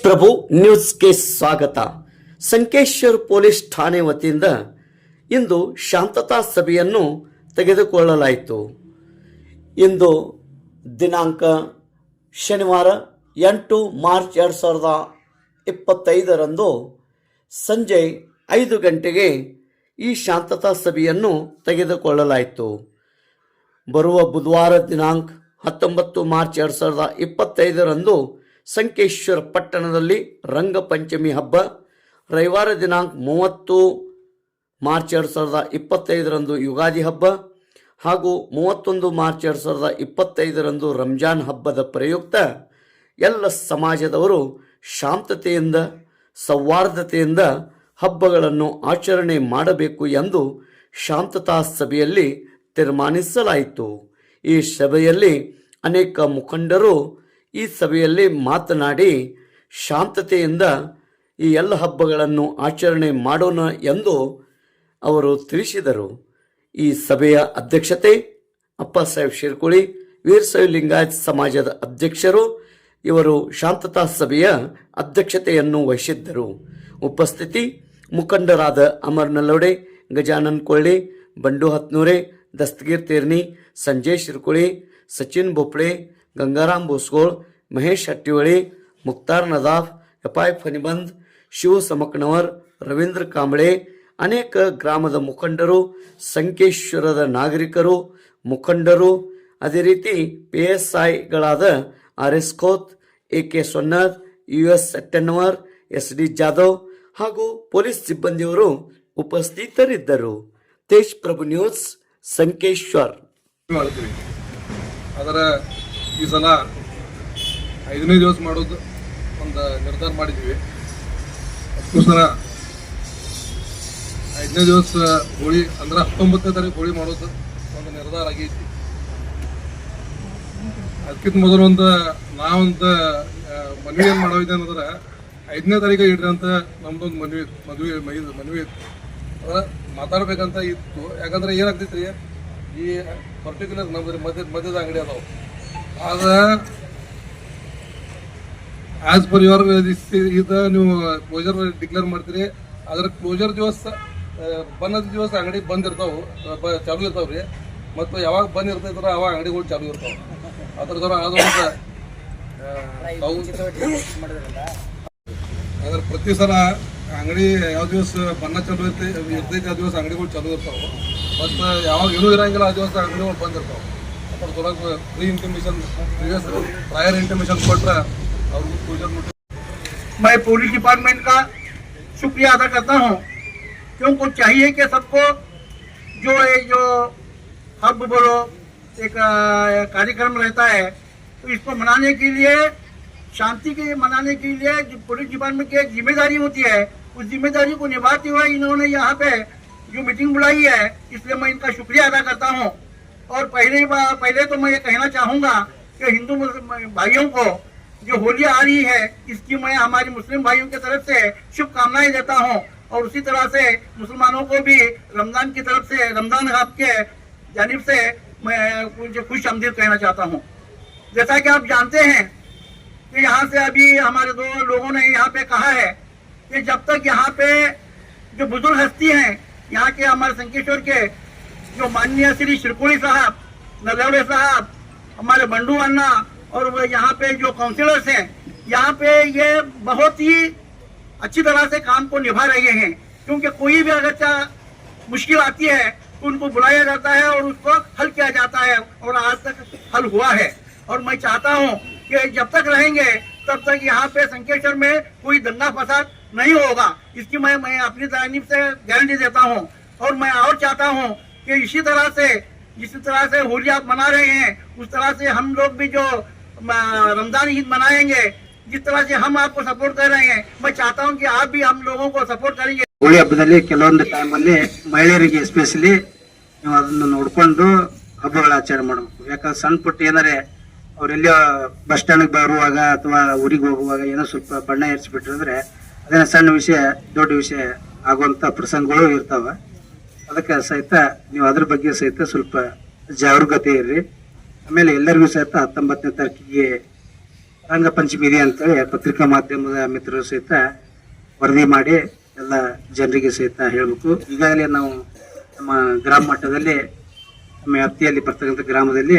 ಪ್ರಭು ನ್ಯೂಸ್ಗೆ ಸ್ವಾಗತ. ಸಂಕೇಶ್ವರ್ ಪೊಲೀಸ್ ಠಾಣೆ ವತಿಯಿಂದ ಇಂದು ಶಾಂತತಾ ಸಭೆಯನ್ನು ತೆಗೆದುಕೊಳ್ಳಲಾಯಿತು. ಇಂದು ದಿನಾಂಕ ಶನಿವಾರ 8 ಮಾರ್ಚ್ 2025 ಸಂಜೆ 5 ಗಂಟೆಗೆ ಈ ಶಾಂತತಾ ಸಭೆಯನ್ನು ತೆಗೆದುಕೊಳ್ಳಲಾಯಿತು. ಬರುವ ಬುಧವಾರ ದಿನಾಂಕ 19 ಮಾರ್ಚ್ 2025 ಸಂಕೇಶ್ವರ ಪಟ್ಟಣದಲ್ಲಿ ರಂಗಪಂಚಮಿ ಹಬ್ಬ, ರವಿವಾರ ದಿನಾಂಕ 30 ಮಾರ್ಚ್ 2025 ಯುಗಾದಿ ಹಬ್ಬ ಹಾಗೂ 31 ಮಾರ್ಚ್ 2025 ರಂಜಾನ್ ಹಬ್ಬದ ಪ್ರಯುಕ್ತ ಎಲ್ಲ ಸಮಾಜದವರು ಶಾಂತತೆಯಿಂದ ಸೌಹಾರ್ದತೆಯಿಂದ ಹಬ್ಬಗಳನ್ನು ಆಚರಣೆ ಮಾಡಬೇಕು ಎಂದು ಶಾಂತತಾ ಸಭೆಯಲ್ಲಿ ತೀರ್ಮಾನಿಸಲಾಯಿತು. ಈ ಸಭೆಯಲ್ಲಿ ಅನೇಕ ಮುಖಂಡರು ಈ ಸಭೆಯಲ್ಲಿ ಮಾತನಾಡಿ ಶಾಂತತೆಯಿಂದ ಈ ಎಲ್ಲ ಹಬ್ಬಗಳನ್ನು ಆಚರಣೆ ಮಾಡೋಣ ಎಂದು ಅವರು ತಿಳಿಸಿದರು. ಈ ಸಭೆಯ ಅಧ್ಯಕ್ಷತೆ ಅಪ್ಪಸಾಹೇಬ್ ಶಿರ್ಕುಳಿ, ವೀರಶೈವ ಲಿಂಗಾಯತ ಸಮಾಜದ ಅಧ್ಯಕ್ಷರು, ಇವರು ಶಾಂತತಾ ಸಭೆಯ ಅಧ್ಯಕ್ಷತೆಯನ್ನು ವಹಿಸಿದ್ದರು. ಉಪಸ್ಥಿತಿ ಮುಖಂಡರಾದ ಅಮರ್ ನಲ್ಲೋಡೆ, ಗಜಾನನ್ ಕೊಳ್ಳಿ, ಬಂಡು ಹತ್ನೂರೆ, ದಸ್ತಗೀರ್ ತೇರ್ನಿ, ಸಂಜಯ್ ಶಿರ್ಕುಳಿ, ಸಚಿನ್ ಭೋಪಳೆ, ಗಂಗಾರಾಮ್ ಬೋಸ್ಗೋಳ್, ಮಹೇಶ್ ಹಟ್ಟಿವಳಿ, ಮುಕ್ತಾರ್ ನದಾಫ್, ಎಪಾಯ್ ಫನಿಬಂದ್, ಶಿವ ಸಮಕ್ನವರ್, ರವೀಂದ್ರ ಕಾಂಬಳೆ, ಅನೇಕ ಗ್ರಾಮದ ಮುಖಂಡರು, ಸಂಕೇಶ್ವರದ ನಾಗರಿಕರು, ಮುಖಂಡರು, ಅದೇ ರೀತಿ PSIಗಳಾದ RS Khot, AK ಸೊನ್ನದ್, US ಸೆಟ್ಟೆನ್ನವರ್, SD Jadhav ಹಾಗೂ ಪೊಲೀಸ್ ಸಿಬ್ಬಂದಿಯವರು ಉಪಸ್ಥಿತರಿದ್ದರು. ತೇಜ್ ಪ್ರಭು ನ್ಯೂಸ್, ಸಂಕೇಶ್ವರ್. ಅದರ ಈ ಸಲ 5ನೇ ದಿವಸ ಮಾಡೋದು ಒಂದು ನಿರ್ಧಾರ ಮಾಡಿದ್ವಿ. ಅದಕ್ಕೋಸ್ಕರ 5ನೇ ದಿವಸ ಹೋಳಿ ಅಂದ್ರೆ 19ನೇ ತಾರೀಕು ಹೋಳಿ ಮಾಡೋದು ಒಂದು ನಿರ್ಧಾರ ಆಗೈತಿ. ಅದಕ್ಕಿಂತ ಮೊದಲು ನಾವೊಂದು ಮನವಿ ಏನು ಮಾಡೋದಿದೆ ಅನ್ನೋದ್ರೆ 5ನೇ ತಾರೀಕು ಇಡ್ರಿ ಅಂತ ನಮ್ದೊಂದು ಮನವಿ ಅದ್ರ ಮಾತಾಡ್ಬೇಕಂತ ಇತ್ತು. ಯಾಕಂದ್ರೆ ಏನಾಗ್ತೈತಿ ರೀ, ಈ ಪರ್ಟಿಕ್ಯುಲರ್ ನಮ್ದು ಮಧ್ಯದ ಅಂಗಡಿ ಅದಾವ. ಆಗ ಆಸ್ ಪರ್ ಯುವರ್ ಇದು ನೀವು ಕ್ಲೋಜರ್ ಡಿಕ್ಲೇರ್ ಮಾಡ್ತೀರಿ. ಅದ್ರ ಕ್ಲೋಜರ್ ದಿವಸ ಬನ್ನದ ದಿವಸ ಅಂಗಡಿ ಬಂದ್ ಇರ್ತಾವೆ, ಚಾಲು ಇರ್ತಾವ್ರಿ. ಮತ್ತು ಯಾವಾಗ ಬಂದ್ ಇರ್ತೈತ್ರ ಅವಾಗ ಅಂಗಡಿಗಳು ಚಾಲು ಇರ್ತಾವೆ. ಅದ್ರ ಅದೊಂದು ಅದ್ರ ಪ್ರತಿ ಸಲ ಅಂಗಡಿ ಯಾವ ದಿವಸ ಬಣ್ಣ ಚಾಲು ಇರ್ತೈತಿ ಆ ದಿವಸ ಅಂಗಡಿಗಳು ಚಾಲು ಇರ್ತಾವೆ. ಮತ್ತು ಯಾವಾಗ ಏನೂ ಇರಂಗಿಲ್ಲ ಆ ದಿವಸ ಅಂಗಡಿಗಳು ಬಂದ್ ಇರ್ತಾವೆ. ಅದ್ರ ಸಲುವಾಗಿ ಪ್ರಾಯರ್ ಇಂಟಿಮೇಷನ್ ಕೊಟ್ರೆ ಅವ್ರಿಗೆ ಕ್ಲೋಜರ್ ನೋಟಿಸ್. मैं पुलिस डिपार्टमेंट का शुक्रिया अदा करता हूँ, क्योंकि चाहिए कि सबको जो हब बोलो एक कार्यक्रम रहता है, तो इसको मनाने के लिए, शांति के मनाने के लिए जो पुलिस डिपार्टमेंट की एक जिम्मेदारी होती है, उस जिम्मेदारी को निभाते हुए इन्होंने यहाँ पे जो मीटिंग बुलाई है, इसलिए मैं इनका शुक्रिया अदा करता हूँ. और पहले तो मैं ये कहना चाहूँगा कि हिंदू भाइयों को जो होली आ रही है, इसकी मैं हमारे मुस्लिम भाइयों की तरफ से शुभकामनाएं देता हूं. और उसी तरह से मुसलमानों को भी रमजान की तरफ से, रमजान आपके जानिब से मैं मुझे खुश आमदीद कहना चाहता हूं. जैसा कि आप जानते हैं कि यहाँ से अभी हमारे दो लोगों ने यहाँ पे कहा है कि जब तक यहाँ पे जो बुजुर्ग हस्ती हैं, यहाँ के हमारे संकेश्वर के जो माननीय श्री शिरकुड़ी साहब, नलवड़े साहब, हमारे बंडू अन्ना और वो यहाँ पे जो काउंसिलर्स हैं, यहाँ पे ये बहुत ही अच्छी तरह से काम को निभा रहे हैं. क्योंकि कोई भी अगर मुश्किल आती है तो उनको बुलाया जाता है और उसको हल किया जाता है, और आज तक हल हुआ है. और मैं चाहता हूँ कि जब तक रहेंगे तब तक यहाँ पे संकेश्वर में कोई दंगा फसाद नहीं होगा. इसकी मैं अपनी जानिब से गारंटी देता हूँ. और मैं और चाहता हूँ कि इसी तरह से जिस तरह से होली आप मना रहे हैं, उस तरह से हम लोग भी जो रमजान ईद मनाएंगे, जिस तरह से हम आपको सपोर्ट कर रहे हैं, मैं चाहता हूं कि आप भी हम लोगों को सपोर्ट करेंगे. ಹೋಳಿ ಹಬ್ಬದಲ್ಲಿ ಕೆಲವೊಂದು ಟೈಮಲ್ಲಿ ಮಹಿಳೆಯರಿಗೆ ಎಸ್ಪೆಷಲಿ ನೀವು ಅದನ್ನು ನೋಡ್ಕೊಂಡು ಹಬ್ಬಗಳ ಆಚರಣೆ ಮಾಡಬೇಕು. ಯಾಕಂದ್ರೆ ಸಣ್ಣ ಪುಟ್ಟ ಏನಾರೆ ಅವರೆಲ್ಲ ಬಸ್ ಸ್ಟ್ಯಾಂಡ್ಗೆ ಬರುವಾಗ ಅಥವಾ ಊರಿಗೆ ಹೋಗುವಾಗ ಏನೋ ಸ್ವಲ್ಪ ಬಣ್ಣ ಏರಿಸಿಬಿಟ್ರೆ ಅದೇನೋ ಸಣ್ಣ ವಿಷಯ ದೊಡ್ಡ ವಿಷಯ ಆಗುವಂತ ಪ್ರಸಂಗಗಳು ಇರ್ತಾವ. ಅದಕ್ಕೆ ಸಹಿತ ನೀವು ಅದ್ರ ಬಗ್ಗೆ ಸಹಿತ ಸ್ವಲ್ಪ ಜಾಗರೂಕತೆ ಇರ್ರಿ. ಆಮೇಲೆ ಎಲ್ಲರಿಗೂ ಸಹಿತ 19ನೇ ತಾರೀಕಿಗೆ ರಂಗಪಂಚಮಿ ಇದೆ ಅಂತೇಳಿ ಪತ್ರಿಕಾ ಮಾಧ್ಯಮದ ಮಿತ್ರರು ಸಹಿತ ವರದಿ ಮಾಡಿ ಎಲ್ಲ ಜನರಿಗೆ ಸಹಿತ ಹೇಳಬೇಕು. ಈಗಾಗಲೇ ನಾವು ನಮ್ಮ ಗ್ರಾಮ ಮಟ್ಟದಲ್ಲಿ ನಮ್ಮ ವ್ಯಾಪ್ತಿಯಲ್ಲಿ ಬರ್ತಕ್ಕಂಥ ಗ್ರಾಮದಲ್ಲಿ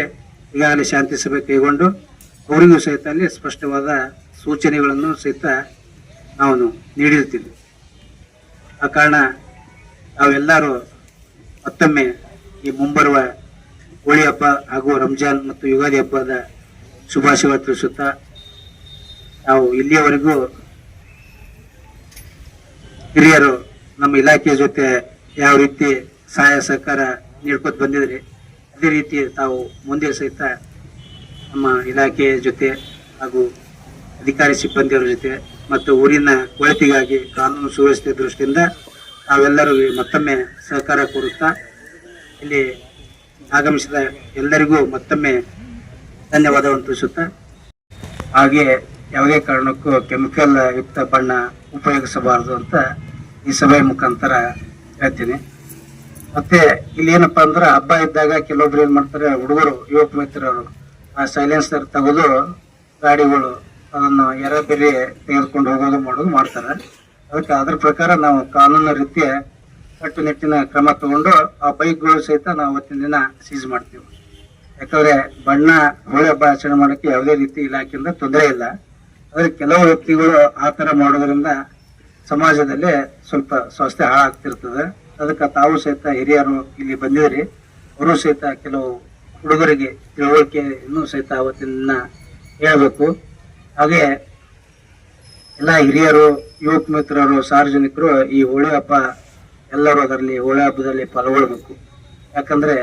ಈಗಾಗಲೇ ಶಾಂತಿ ಸಭೆ ಕೈಗೊಂಡು ಅವರಿಗೂ ಸಹಿತ ಅಲ್ಲಿ ಸ್ಪಷ್ಟವಾದ ಸೂಚನೆಗಳನ್ನು ಸಹಿತ ನಾವು ನೀಡಿರ್ತೀವಿ. ಆ ಕಾರಣ ನಾವೆಲ್ಲರೂ ಮತ್ತೊಮ್ಮೆ ಈ ಮುಂಬರುವ ಹೋಳಿ ಹಬ್ಬ ಹಾಗೂ ರಂಜಾನ್ ಮತ್ತು ಯುಗಾದಿ ಹಬ್ಬದ ಶುಭಾಶಯಗಳು ತಿಳಿಸುತ್ತಾ ನಾವು ಇಲ್ಲಿಯವರೆಗೂ ಹಿರಿಯರು ನಮ್ಮ ಇಲಾಖೆಯ ಜೊತೆ ಯಾವ ರೀತಿ ಸಹಾಯ ಸಹಕಾರ ನೀಡ್ಕೊತ ಬಂದಿದ್ರಿ ಅದೇ ರೀತಿ ತಾವು ಮುಂದೆ ಸಹಿತ ನಮ್ಮ ಇಲಾಖೆಯ ಜೊತೆ ಹಾಗೂ ಅಧಿಕಾರಿ ಸಿಬ್ಬಂದಿಯವರ ಜೊತೆ ಮತ್ತು ಊರಿನ ಒಳಿತಿಗಾಗಿ ಕಾನೂನು ಸುವ್ಯವಸ್ಥೆ ದೃಷ್ಟಿಯಿಂದ ನಾವೆಲ್ಲರೂ ಮತ್ತೊಮ್ಮೆ ಸಹಕಾರ ಕೋರುತ್ತಾ ಇಲ್ಲಿ ಆಗಮಿಸಿದ ಎಲ್ಲರಿಗೂ ಮತ್ತೊಮ್ಮೆ ಧನ್ಯವಾದವನ್ನು ತಿಳಿಸುತ್ತಾ ಹಾಗೆ ಯಾವುದೇ ಕಾರಣಕ್ಕೂ ಕೆಮಿಕಲ್ ಯುಕ್ತ ಬಣ್ಣ ಉಪಯೋಗಿಸಬಾರದು ಅಂತ ಈ ಸಭೆ ಮುಖಾಂತರ ಹೇಳ್ತೀನಿ. ಮತ್ತೆ ಇಲ್ಲಿ ಏನಪ್ಪಾ ಅಂದ್ರೆ ಹಬ್ಬ ಇದ್ದಾಗ ಕೆಲವೊಬ್ರು ಏನ್ ಮಾಡ್ತಾರೆ, ಹುಡುಗರು ಯುವಕ ಮಿತ್ರರು ಆ ಸೈಲೆನ್ಸರ್ ತೆಗೆದು ಗಾಡಿಗಳು ಅದನ್ನು ಬೇರೆ ತೆಗೆದುಕೊಂಡು ಹೋಗೋದು ಮಾಡೋದು ಮಾಡ್ತಾರೆ. ಅದಕ್ಕೆ ಅದ್ರ ಪ್ರಕಾರ ನಾವು ಕಾನೂನು ರೀತಿಯ ಕಟ್ಟುನಿಟ್ಟಿನ ಕ್ರಮ ತಗೊಂಡು ಆ ಬೈಕ್ಗಳು ಸಹಿತ ನಾವು ಅವತ್ತಿನ ದಿನ ಸೀಸ್ ಮಾಡ್ತೀವಿ. ಯಾಕಂದ್ರೆ ಬಣ್ಣ ಹೋಳಿ ಹಬ್ಬ ಆಚರಣೆ ಮಾಡೋಕ್ಕೆ ಯಾವುದೇ ರೀತಿ ಇಲಾಖೆಯಿಂದ ತೊಂದರೆ ಇಲ್ಲ. ಆದ್ರೆ ಕೆಲವು ವ್ಯಕ್ತಿಗಳು ಆ ತರ ಮಾಡೋದ್ರಿಂದ ಸಮಾಜದಲ್ಲಿ ಸ್ವಲ್ಪ ಸ್ವಾಸ್ಥ್ಯ ಹಾಳಾಗ್ತಿರ್ತದೆ. ಅದಕ್ಕೆ ತಾವು ಸಹಿತ ಹಿರಿಯರು ಇಲ್ಲಿ ಬಂದಿದ್ರಿ, ಅವರು ಸಹಿತ ಕೆಲವು ಹುಡುಗರಿಗೆ ತಿಳುವಳಿಕೆ ಇನ್ನೂ ಸಹಿತ ಅವತ್ತಿನ ಹೇಳ್ಬೇಕು. ಹಾಗೆ ಎಲ್ಲ ಹಿರಿಯರು, ಯುವಕ ಮಿತ್ರರು, ಸಾರ್ವಜನಿಕರು ಈ ಹೋಳಿ ಹಬ್ಬ ಎಲ್ಲರೂ ಅದರಲ್ಲಿ ಹೋಳಿ ಹಬ್ಬದಲ್ಲಿ ಪಾಲ್ಗೊಳ್ಬೇಕು. ಯಾಕಂದ್ರೆ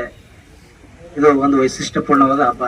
ಇದು ಒಂದು ವೈಶಿಷ್ಟ್ಯಪೂರ್ಣವಾದ ಹಬ್ಬ.